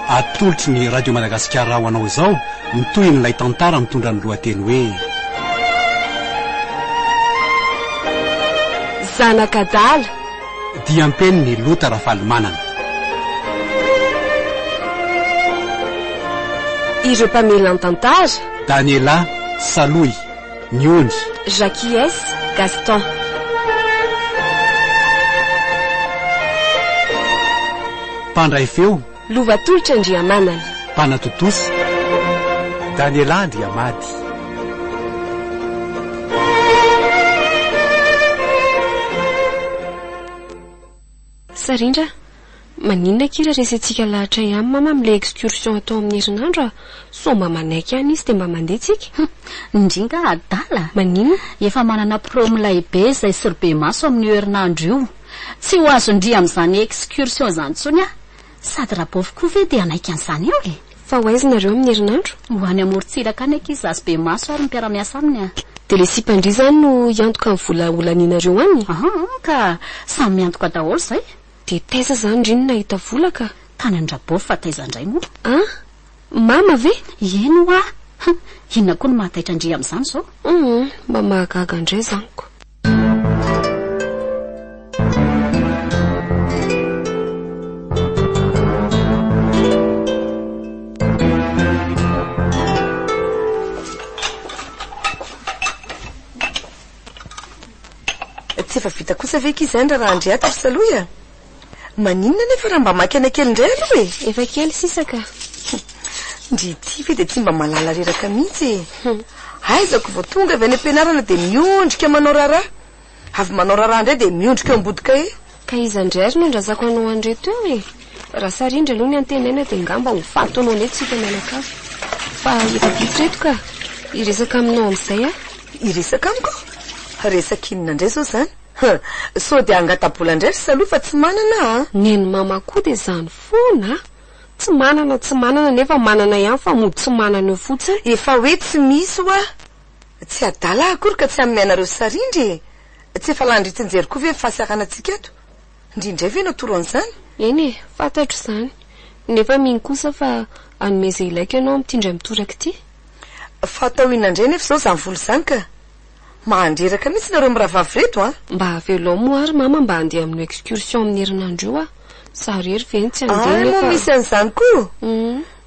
atolotry ny radio Madagascar ho anao izao mitohy n'ilay Tantara mitondra ny lohateny hoe Zanak'Adala dia ampeny ny lota rafalimanana. Ireo mpamely an-tantara Daniela, Saloy, Niondry, Jacques, Gaston. Mpandray feo Lovatolotra Andriamanana, Mpanatotosa Daniela Andriamady. Sarindra, maninona kira resantsika lahatra ihany mama amin'ilay excursion atao amin'ny herinandro so mamanaiky ihany izy dia mba mandeha tsika. Indringa Adala. Maninona? Efa manana promolay be izay sorobe maso amin'ny herinandro io. Tsy ho azo indria amin'izany excursion izany intsony sady rabovy koa ve dia anaiky an'izany eo e. Fa ho aizanareo amin'ny herinandro? Ho any amorontsiraka any ankizy zazy be maso ary mipiara-miasa aminy dia le sipandria izany no iantoka amin'ny vola olanianareo any? Ka samy miantoka daholo izay. Dia taiza izany indriny nahita vola ka? Tany an-drabovy fa taiza indray moa. Mama ve? Eno inona koa no mahataitra andria amin'izany izao? Mba mahagaga indray zaniko. Tsy efa vita kosa ve kizany raha andry atatra saloya? Maninona nefa raha mba maky ana kely indray aloha e? Efa kely sisaka. Ndry ty ve dia tsy mba malala reraka mihitsy aizako vao tonga avy any am-pianarana dia miondrika manao raharaha. Avy manao raharaha indray dia miondrika eo ambodika e. Ka iza indray ary no andrazako anao andreto eo e? Raha sarindra aloha ny antenaina dia ngamba ho fato anao neto tsika mianakavy. Fa efa vitsy reto ka iresaka aminao amin'izay Iresaka amiko? Resaka inona indray zao izany? So dia angatabola indray ry saloha fa tsy manana Neny mama koa dia izany foana tsy manana nefa manana ihany fa mody tsy manana eo fotsiny. Efa hoe tsy misy hoa. Tsy adala akory ka tsy amin'ny anareo sarindry. Tsy efa landritsinjery koa ve fahasiakana antsika eto? Indrindray ve natoro an'izany? Eny e, fantatro izany. Nefa miny kosa fa anomeza ilaika ianao mitindra mitoraka ity. Fatao inandray nefa izao izany volo izany ka. Mahandreraka mihitsy nareo miravavy reto Mba avelo moa ary mama mba handeha amin'ny excursion amin'ny herinandro io sarery ve tsy handeha nefa. Misy an'izany koa.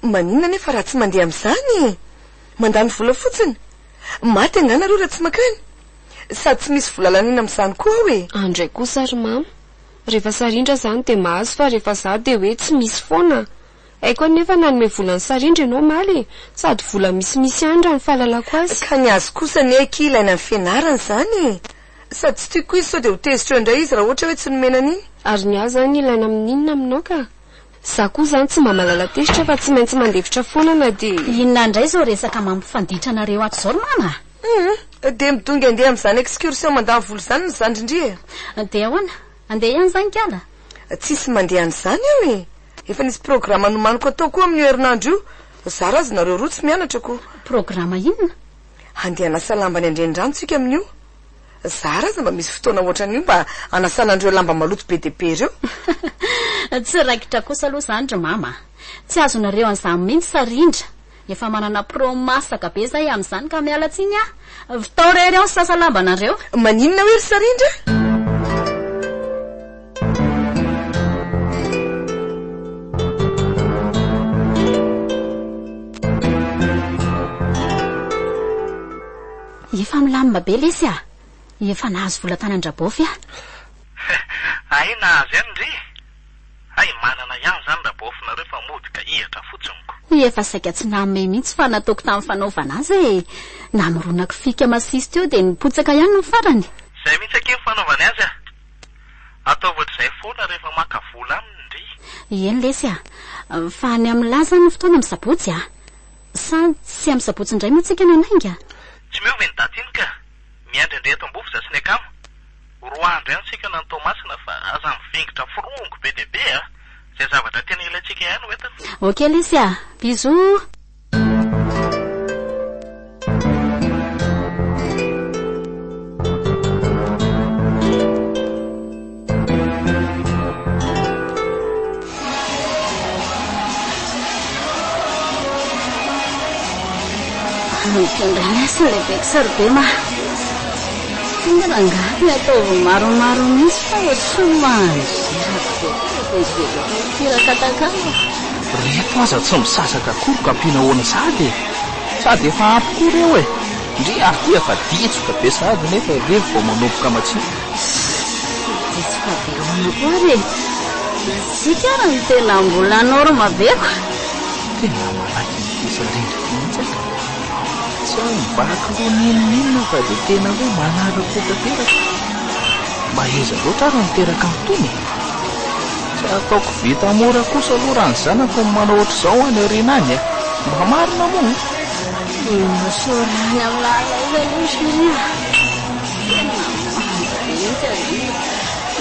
Maninona nefa raha tsy mandeha amin'izany? Mandany vola fotsiny. Maty angana nareo raha tsy makany. Sady tsy misy vola lanina amin'izany koa hoe. Andray kosa ary mama. Rehefa sarindra izany dia mahazo fa rehefa za dia hoe tsy misy foana. Aiko nefa nanome volany sarindra ianao maly sady vola misimisy andra ny fahalalako azy. Ka ny azo kosa ny eky ilaina amin'ny fianarana izany. Sady tsy tiako izy sao dia ho tezitra eo indray izy raha ohatra hoe tsy nomena an'iny. Ary ny azy zany ilaina amin'inona aminao ka? Za koa zany tsy mba malala tezitra fa tsy maintsy mandevitra foana na dia. Inona indray izao resaka mampifanditra anareo ato izao mama? Dia midongy andeha amin'izany excursion mandany vola izany ny zandrindria. Dia ahoana? Andeha ihany izany kiala? Tsisy mandeha an'izany eo e. Efa nisy programa nomaniko atao koa amin'ny herinandro io. Za raha nareo roa tsy mianatra koa. Programa inona? Andeha anasa lamba ny andrenirano tsika amin'io. Za raha mba misy fotoana ohatran'io mba anasanandreo lamba maloto be dia be reo. Tsy raikitra kosa aloha izany ry mama. Tsy azonareo an'izany mihitsy sarindra. Efa manana promasaka be izay amin'izany ka miala tsiny Vitao rery ao sasa lamba nareo. Maninona hoe ry sarindra? Efa milamina be lesy Efa nahazo vola tany an-drabovy Ay nahazo ihany ndry. Ay manana ihany zany rabovy nareo fa mody ka ihatra fotsiny ko. Efa saika tsy nanome mihitsy fa nataoko tamin'ny fanaovana azy namoronako fika masisy teo dia nipotsaka ihany no farany. Izay mihitsy ake ny fanaovany azy ataovy ohatr'izay foana rehefa maka vola aminy ndry. Eny lesy fa ny amin'ny laza ny fotoana amin'ny sabotsy sa tsy amin'ny sabotsy indray mihitsy ika nanainga. Tsy miovy ny daty iny ka miandry eto-mbovy za sy ny akamo. Roa andro ihany sika nanao masina fa aza mivingitra forongo be dia be zay zavatra tena ilaintsika ihany ho entana. Ok lesy bisous. Fianakaviana lehibe sarobe ma. Tena angaty ataovy maromaro mihitsy fa ohatrany manjerakakatakana. Reto aza tsy misasaka akory ka ampiana hoana sady efa ampy koa reo e. Ndry ary ty efa ditsoka be sady nefa revo vao manomboka matsiny. Ditsoka be hoana koa re. Sika raha ny tena mbola noro maveko. Tena malaky nyfisarindra mihitsy ka. Tsy aho mivaky loha ninonina fa dia tena hoe manaraka tanteraka. Maheza loatra ary niteraka amintony. Tsy ataoko vita mora kosa aloha raha ny zanako manao ohatr'izao any aoriana any e. Mba marina moa. Sorany amin'ny lalana loha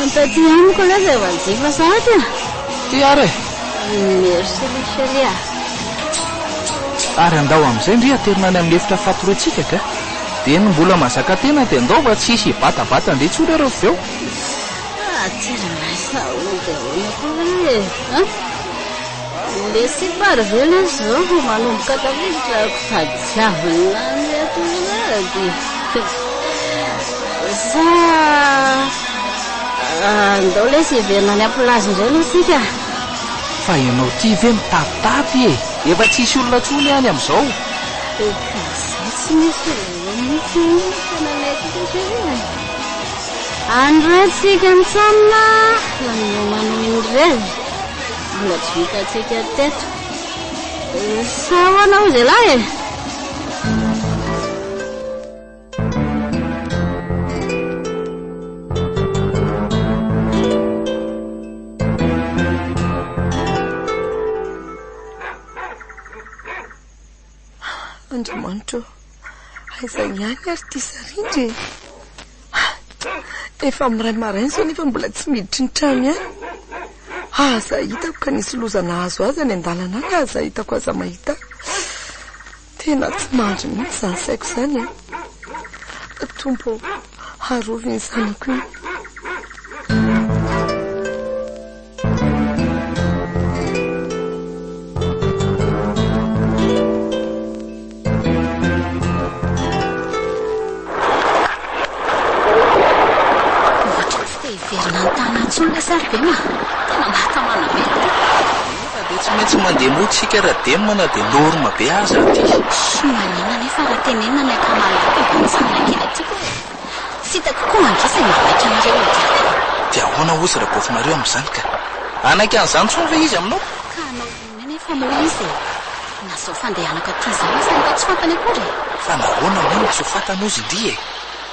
Antaty amiko aloha izay vanjifa sahady a. Ty ary e. Merci Michelia. Ary andao amin'izay ndry aterinany amin'ny efitra fatorantsika ka. Dia ny mbola mazaka tena dia andao fa tsisy batabata ndray tsory ireo feo. Tena saody ahoana koa e. Le si parvela zao vao manomboka tafidrako fadiavina ny atonady. Andao le sy hiverina any amplazy indray aloha sika. Fa ianao ty ve mitapitapy e. Efa tsisy olona tsony any amin'izao. Zay tsy misy mihitsy fananaiko Andro tsika mitsamina manao manao revy. Mbola tsy vitatsika teto. Sa hoanao izay lahy e. Andriamanitra, aiza ihany ary ty sarindry. Efa miray maraina sao nefa mbola tsy miditry ny trano ihany. Aza hitako ka nisy lozana azo azy any an-dalana any, aza hitako aza mahita. Tena tsy mandry mihitsy zany saiko izany e. Tompo, harovy ny zanako iny. Songa sarobe ma. Tena mahatamana be. Nefa dia tsy maintsy mandeha motsika raha demana dia norma be aza ty. Manina nefa raha tenenina ny akamalaka vantsana kely atyko e. Sitako koa angisa mavaika anareo odiana. Dia ahoana ozy raha bofinareo amin'izany ka. Anaky an'izany tsony ve izy aminao? Ka anao nefa moa izy e. Nasao fandehanaka ty izao izy nefa tsy fantany akory. Fa nahoana moa no tsy fantany ozy indry e.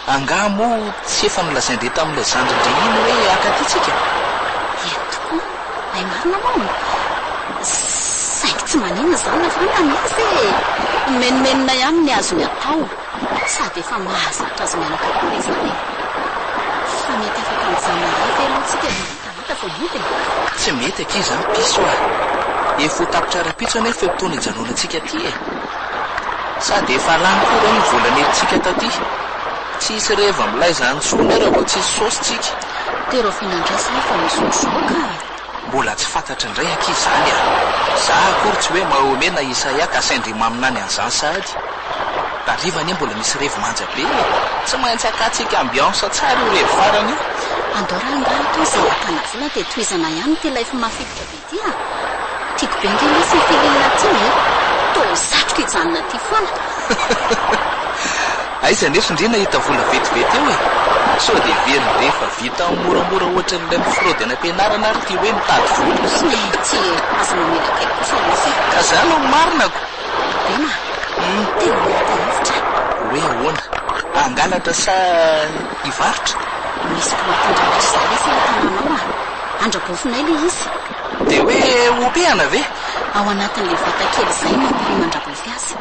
Anga moa tsy efa nolazaindre tamin'ilay zandrindre iny hoe akatytsika. Entoko, ay marina moa. Saingy tsy manina izany na fantany azy e. Menomenona ihany ny azony atao. Sady efa mahazatra azy mianaka koa izany. Fa mety afaka mijanona iray velohantsika talata fa mody. Tsy mety aky izany piso a. Efa ho tapitra ara-pitso anefa fotoana hijanonantsika aty e. Sady efa lany koa ny volana entsika taty. Tsisy reva milay izany tsony raha vao tsisy saositsika. Dia reo finandrasa efa misotrosoka. Mbola tsy fantatra indray aky izany a. Zaho akory tsy hoe mahomena Isaia ka saindry maminany an'izany sahady. Dariva anie mbola misy revo manja be. Tsy maintsy akatsika ambiansa tsara io revo farany io. Andao raha angara toy izay atana vola dia toizana ihany ty ilay fomafiditra be ty a. Tiako be ngely misy filinina ty e. Toa satroka hijanona ty foana. Aiza nefa indrina hita vola vetivety eo e. Sao dia very rehefa vita moramora ohatra n'ilay mifraudy any am-pianarana ary ty hoe mitady vola. Tsy aza mamela kaiky kosa misy. Ka izany no marinako. Bema, tena mahita-hevitra. Hoe ahoana? Angalatra sa hivarotra? Misy mpamatondratra izay le filatananao a. Andrabofinay le izy. Dia hoe ompiana ve? Ao anatin'ilay vatakely izay mampirimandravovy azy.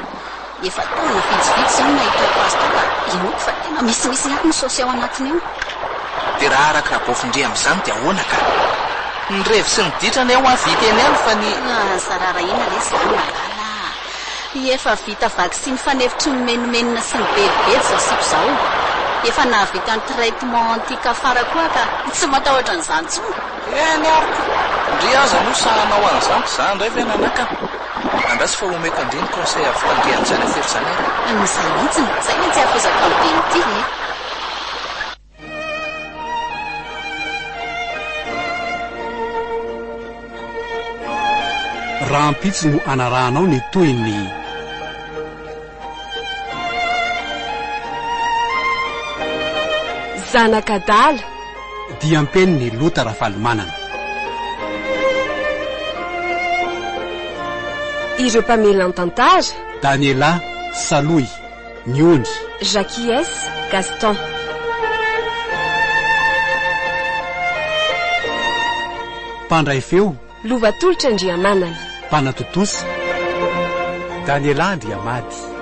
Efa taona vitsivitsy zao nahitako azy toka inoko fa tena misimisy ihany ny saosy ao anatiny eo. Dia raha araka rabofindre amin'izany dia ahoana ka? Ny revo sy ny ditrany ao avita eny ihany fa ny... Sarara ina le izany malala. Efa vita vaksiny fanefitry ny menomenina sy ny bebedy zao siko izao. Efa nahavita ny traitement anti-kafara koa ka tsy matahotra an'izany tsony. Eny ariko. Ndry aza no sahanao an'izany izany indray ve nanakana. andrasy fa omeko andreny conseil avy tandrehany zany afery zany ary an'izay mihitsiny zay ny tsy afozaka be mity e. raha ampitsy no anarahanao ny toyny Zanak'Adala dia ampeny ny lota rafalimanana ireo mpamelan tantara Daniela Saloy Niony Jacques Gaston mpandray feo lovatolotra Andriamanana mpanatotosa Daniela Andriamady